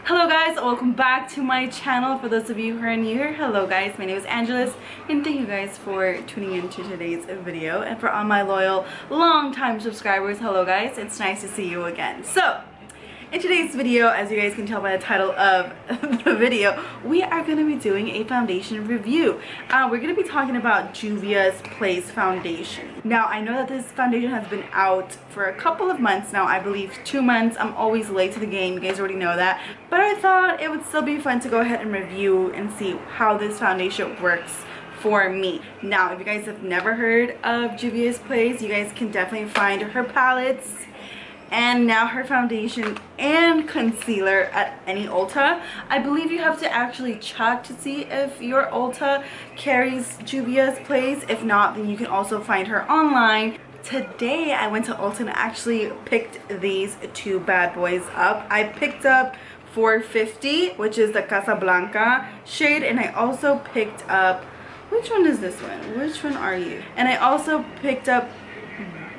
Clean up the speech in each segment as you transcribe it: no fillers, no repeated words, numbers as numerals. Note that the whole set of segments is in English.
Hello guys, welcome back to my channel. For those of you who are new here, hello guys, my name is Angeles and thank you guys for tuning into today's video. And for all my loyal long-time subscribers, hello guys, it's nice to see you again. So in today's video, as you guys can tell by the title of the video, we are going to be doing a foundation review. We're going to be talking about Juvia's Place foundation. Now, I know that this foundation has been out for a couple of months now, I believe 2 months. I'm always late to the game, you guys already know that. But I thought it would still be fun to go ahead and review and see how this foundation works for me. Now, if you guys have never heard of Juvia's Place, you guys can definitely find her palettes and now her foundation and concealer at any Ulta. I believe you have to actually check to see if your Ulta carries Juvia's Place. If not, then you can also find her online. Today I went to Ulta and actually picked these two bad boys up. I picked up 450, which is the Casablanca shade, and I also picked up, which one is this one? Which one are you? And I also picked up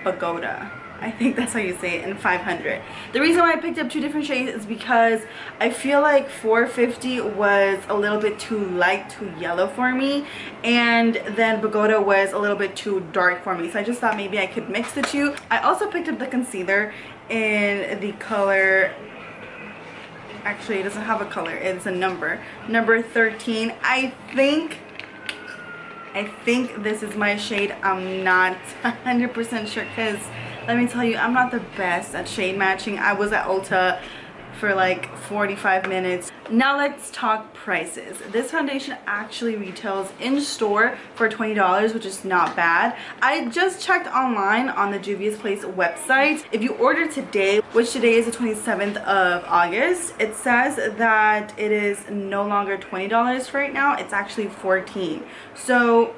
Pagoda. I think that's how you say it, in 500. The reason why I picked up two different shades is because I feel like 450 was a little bit too light, too yellow for me, and then Pagoda was a little bit too dark for me. So I just thought maybe I could mix the two. I also picked up the concealer in the color, actually it doesn't have a color, it's a number 13. I think this is my shade. I'm not 100% sure because let me tell you, I'm not the best at shade matching. I was at Ulta for like 45 minutes. Now let's talk prices. This foundation actually retails in store for $20, which is not bad. I just checked online on the Juvia's Place website. If you order today, which today is the 27th of August, it says that it is no longer $20 right now. It's actually $14. So,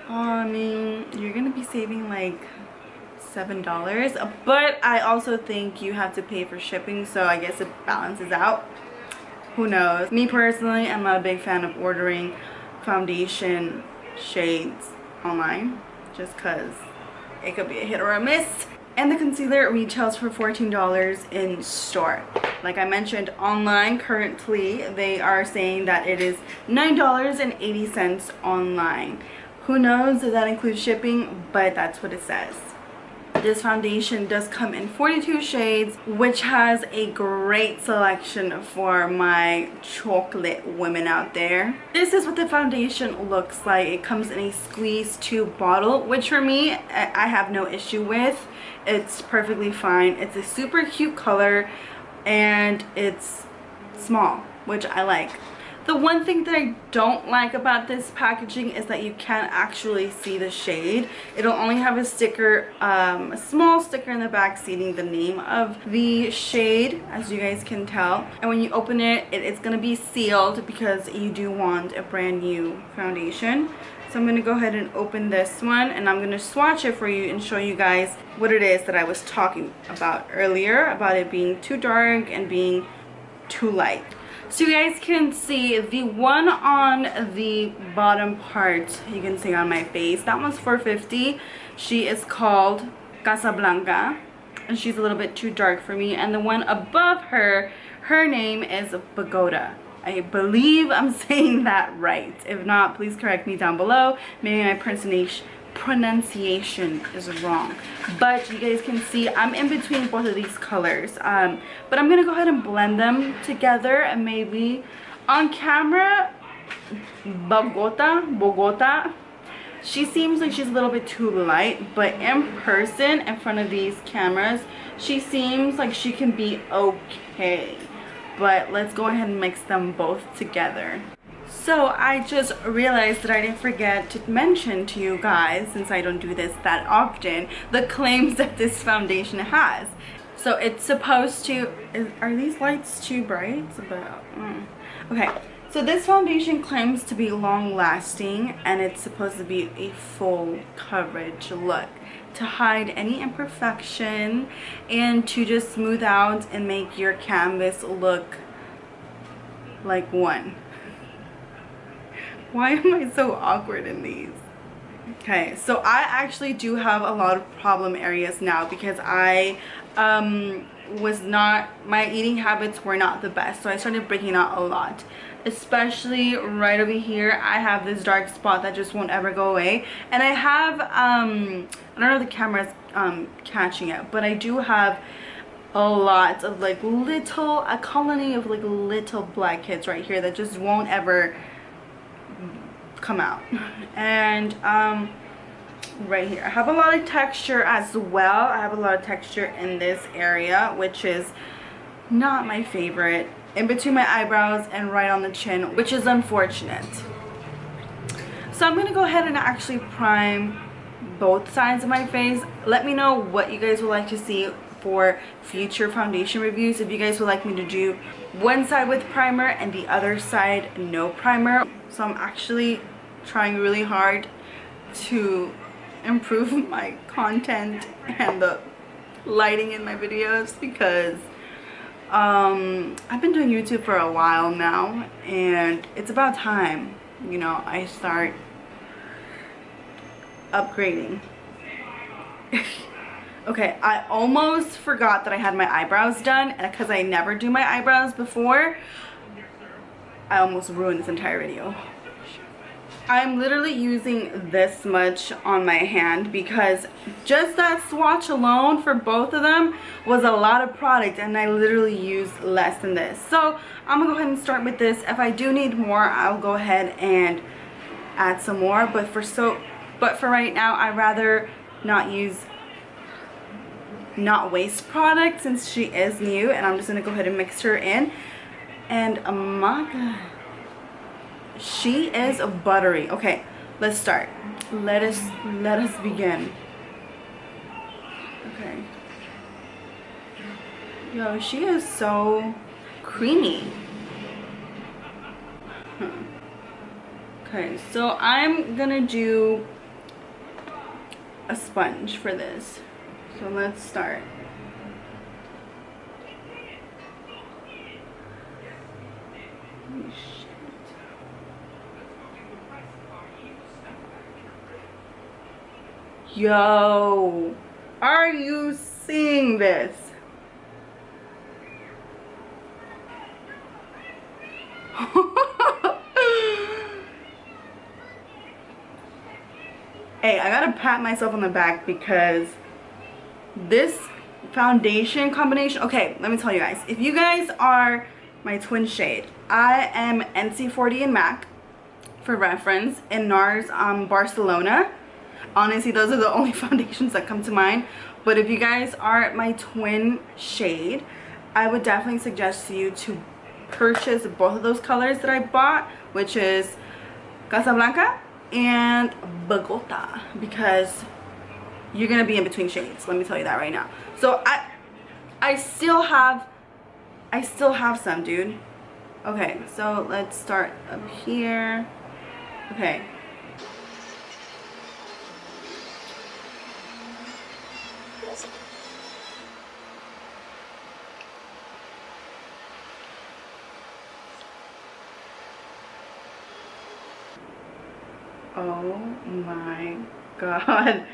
I mean, you're gonna be saving like $7, but I also think you have to pay for shipping, so I guess it balances out. Who knows? Me personally, I'm not a big fan of ordering foundation shades online just because it could be a hit or a miss. And the concealer retails for $14 in store. Like I mentioned, online currently they are saying that it is $9.80 online. Who knows if that includes shipping, but that's what it says. This foundation does come in 42 shades, which has a great selection for my chocolate women out there. This is what the foundation looks like. It comes in a squeeze tube bottle, which for me, I have no issue with. It's perfectly fine. It's a super cute color and it's small, which I like. The one thing that I don't like about this packaging is that you can't actually see the shade. It'll only have a sticker, a small sticker in the back stating the name of the shade, as you guys can tell. And when you open it, it's going to be sealed because you do want a brand new foundation. So I'm going to go ahead and open this one and I'm going to swatch it for you and show you guys what it is that I was talking about earlier, about it being too dark and being too light. So you guys can see the one on the bottom part, you can see on my face, that one's $4.50. She is called Casablanca and she's a little bit too dark for me. And the one above her, her name is Pagoda. I believe I'm saying that right. If not, please correct me down below. Maybe my pronunciation is wrong, but you guys can see I'm in between both of these colors, but I'm gonna go ahead and blend them together, and maybe on camera Bogota, she seems like she's a little bit too light, but in person in front of these cameras she seems like she can be okay. But let's go ahead and mix them both together. So I just realized that I didn't forget to mention to you guys, since I don't do this that often, the claims that this foundation has. So it's supposed to, are these lights too bright? It's about, okay. So this foundation claims to be long lasting and it's supposed to be a full coverage look to hide any imperfection and to just smooth out and make your canvas look like one. Why am I so awkward in these? Okay, so I actually do have a lot of problem areas now because I my eating habits were not the best, so I started breaking out a lot, especially right over here. I have this dark spot that just won't ever go away, and I have I don't know if the camera's catching it, but I do have a lot of like a colony of like little blackheads right here that just won't ever come out. And right here I have a lot of texture as well. I have a lot of texture in this area, which is not my favorite, in between my eyebrows and right on the chin, which is unfortunate. So I'm gonna go ahead and actually prime both sides of my face. Let me know what you guys would like to see for future foundation reviews. If you guys would like me to do one side with primer and the other side no primer. So I'm actually trying really hard to improve my content and the lighting in my videos, because I've been doing YouTube for a while now, and it's about time, you know, I start upgrading. Okay, I almost forgot that I had my eyebrows done, and because I never do my eyebrows before, I almost ruined this entire video. I'm literally using this much on my hand because just that swatch alone for both of them was a lot of product, and I literally used less than this. So I'm gonna go ahead and start with this. If I do need more, I'll go ahead and add some more, but for right now, I'd rather not waste product since she is new, and I'm just gonna go ahead and mix her in. And oh my god, she is buttery. Okay, let's start. Let us begin. Okay. Yo, she is so creamy. Okay, so I'm gonna do a sponge for this. So let's start. Oh, shit. Yo, are you seeing this? Hey, I gotta pat myself on the back because this foundation combination, okay, let me tell you guys, if you guys are my twin shade, I am NC40 in MAC for reference, and NARS Barcelona. Honestly, those are the only foundations that come to mind. But if you guys are my twin shade, I would definitely suggest you to purchase both of those colors that I bought, which is Casablanca and Bogota, because you're gonna be in between shades. Let me tell you that right now. So I still have some, dude. Okay, so let's start up here. Okay. Oh my god,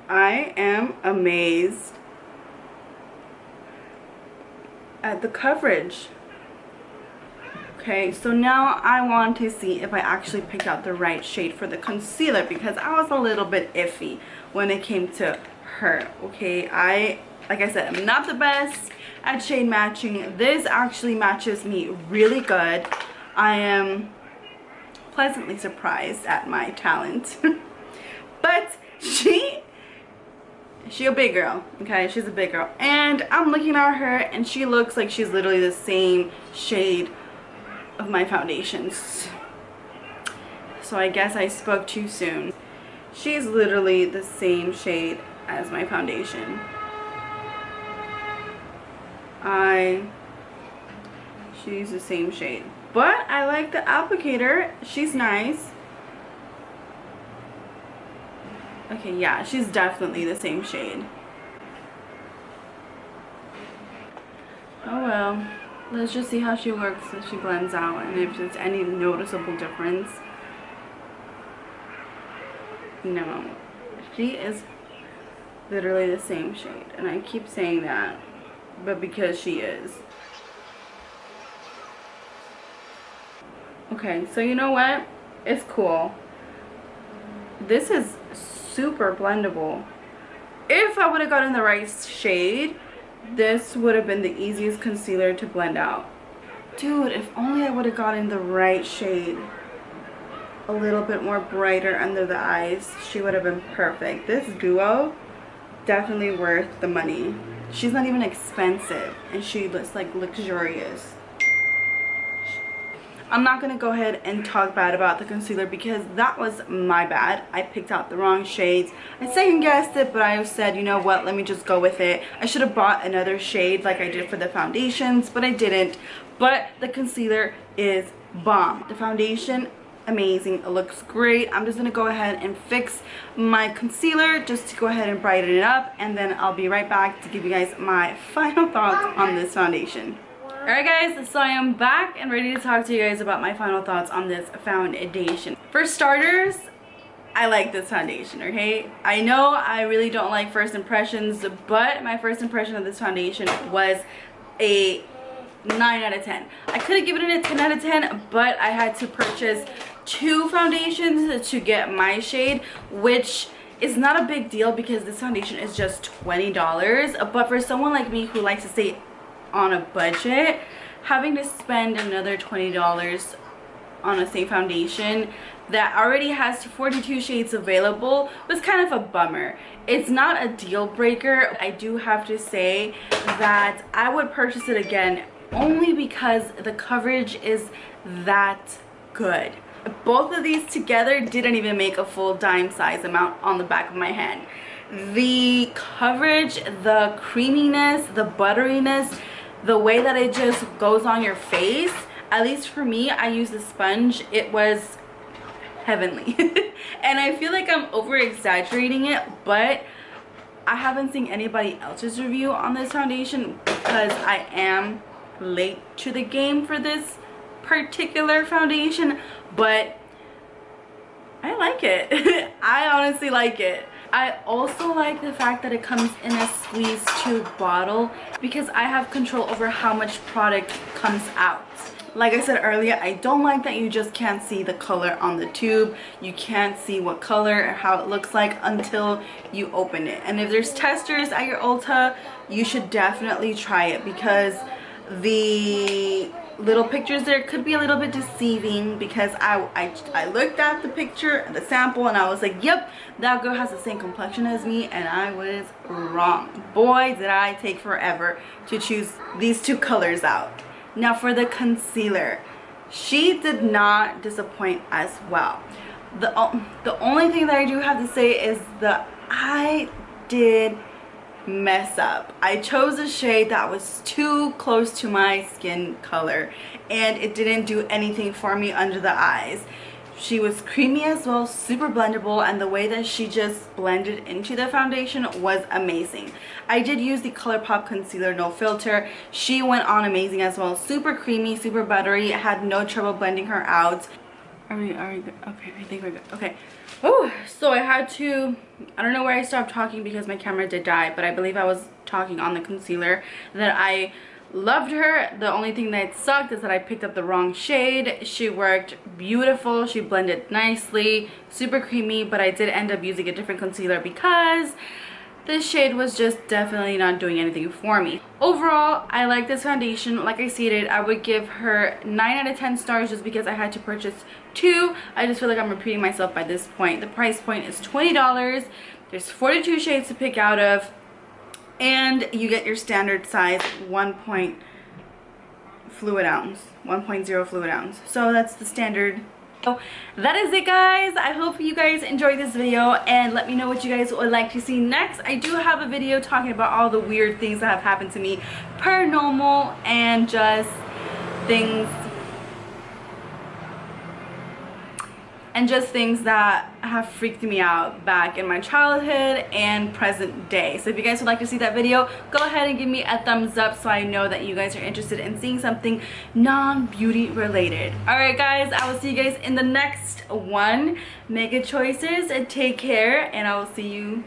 I am amazed at the coverage. Okay, so now I want to see if I actually picked out the right shade for the concealer, because I was a little bit iffy when it came to her. Okay, like I said, I'm not the best at shade matching. This actually matches me really good. I am pleasantly surprised at my talent. But she a big girl, okay? She's a big girl, and I'm looking at her and she looks like she's literally the same shade of my foundations. So I guess I spoke too soon. She's literally the same shade as my foundation. She's the same shade. But I like the applicator. She's nice. Okay, yeah, she's definitely the same shade. Oh well. Let's just see how she works as she blends out, and if there's any noticeable difference. No. She is literally the same shade, and I keep saying that. but because she is. Okay, so you know what? It's cool. This is super blendable. If I would have gotten the right shade, this would have been the easiest concealer to blend out. Dude, if only I would have gotten the right shade. A little bit more brighter under the eyes, she would have been perfect. This duo, definitely worth the money. She's not even expensive, and she looks like luxurious. I'm not gonna go ahead and talk bad about the concealer because that was my bad. I picked out the wrong shades. I second guessed it, but I said, you know what, let me just go with it. I should have bought another shade like I did for the foundations, but I didn't. But the concealer is bomb. The foundation, amazing. It looks great. I'm just gonna go ahead and fix my concealer just to go ahead and brighten it up, and then I'll be right back to give you guys my final thoughts on this foundation. Alright guys, so I am back and ready to talk to you guys about my final thoughts on this foundation. For starters, I like this foundation, okay? I know I really don't like first impressions, but my first impression of this foundation was a 9 out of 10. I could have given it a 10 out of 10, but I had to purchase 2 foundations to get my shade, which is not a big deal because this foundation is just $20. But for someone like me who likes to stay on a budget, having to spend another $20 on a same foundation that already has 42 shades available was kind of a bummer. It's not a deal breaker. I do have to say that I would purchase it again only because the coverage is that good. Both of these together didn't even make a full dime size amount on the back of my hand. The coverage, the creaminess, the butteriness, the way that it just goes on your face, at least for me, I use the sponge, it was heavenly. And I feel like I'm over exaggerating it, but I haven't seen anybody else's review on this foundation because I am late to the game for this particular foundation, but I like it. I honestly like it. I also like the fact that it comes in a squeeze tube bottle because I have control over how much product comes out. Like I said earlier, I don't like that you just can't see the color on the tube. You can't see what color or how it looks like until you open it. And if there's testers at your Ulta, you should definitely try it because the little pictures there could be a little bit deceiving because I looked at the picture, the sample, and I was like, yep, that girl has the same complexion as me, and I was wrong. Boy, did I take forever to choose these 2 colors out. Now for the concealer, she did not disappoint as well. The only thing that I do have to say is that I did mess up. I chose a shade that was too close to my skin color and it didn't do anything for me under the eyes. She was creamy as well, super blendable, and the way that she just blended into the foundation was amazing. I did use the ColourPop concealer, no filter. She went on amazing as well. Super creamy, super buttery. I had no trouble blending her out. Are we good? Okay, I think we're good. Okay. Oh, so I had to, I don't know where I stopped talking because my camera did die, but I believe I was talking on the concealer that I loved her. The only thing that sucked is that I picked up the wrong shade. She worked beautiful. She blended nicely, super creamy, but I did end up using a different concealer because this shade was just definitely not doing anything for me. Overall, I like this foundation. Like I stated, I would give her 9 out of 10 stars just because I had to purchase 2. I just feel like I'm repeating myself by this point. The price point is $20. There's 42 shades to pick out of, and you get your standard size 1.0 fluid ounce. So that's the standard. So that is it, guys. I hope you guys enjoyed this video and let me know what you guys would like to see next. I do have a video talking about all the weird things that have happened to me paranormal and just things that have freaked me out back in my childhood and present day. So if you guys would like to see that video, go ahead and give me a thumbs up so I know that you guys are interested in seeing something non-beauty related. Alright guys, I will see you guys in the next one. Make good choices and take care, and I will see you,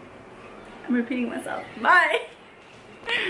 I'm repeating myself, bye.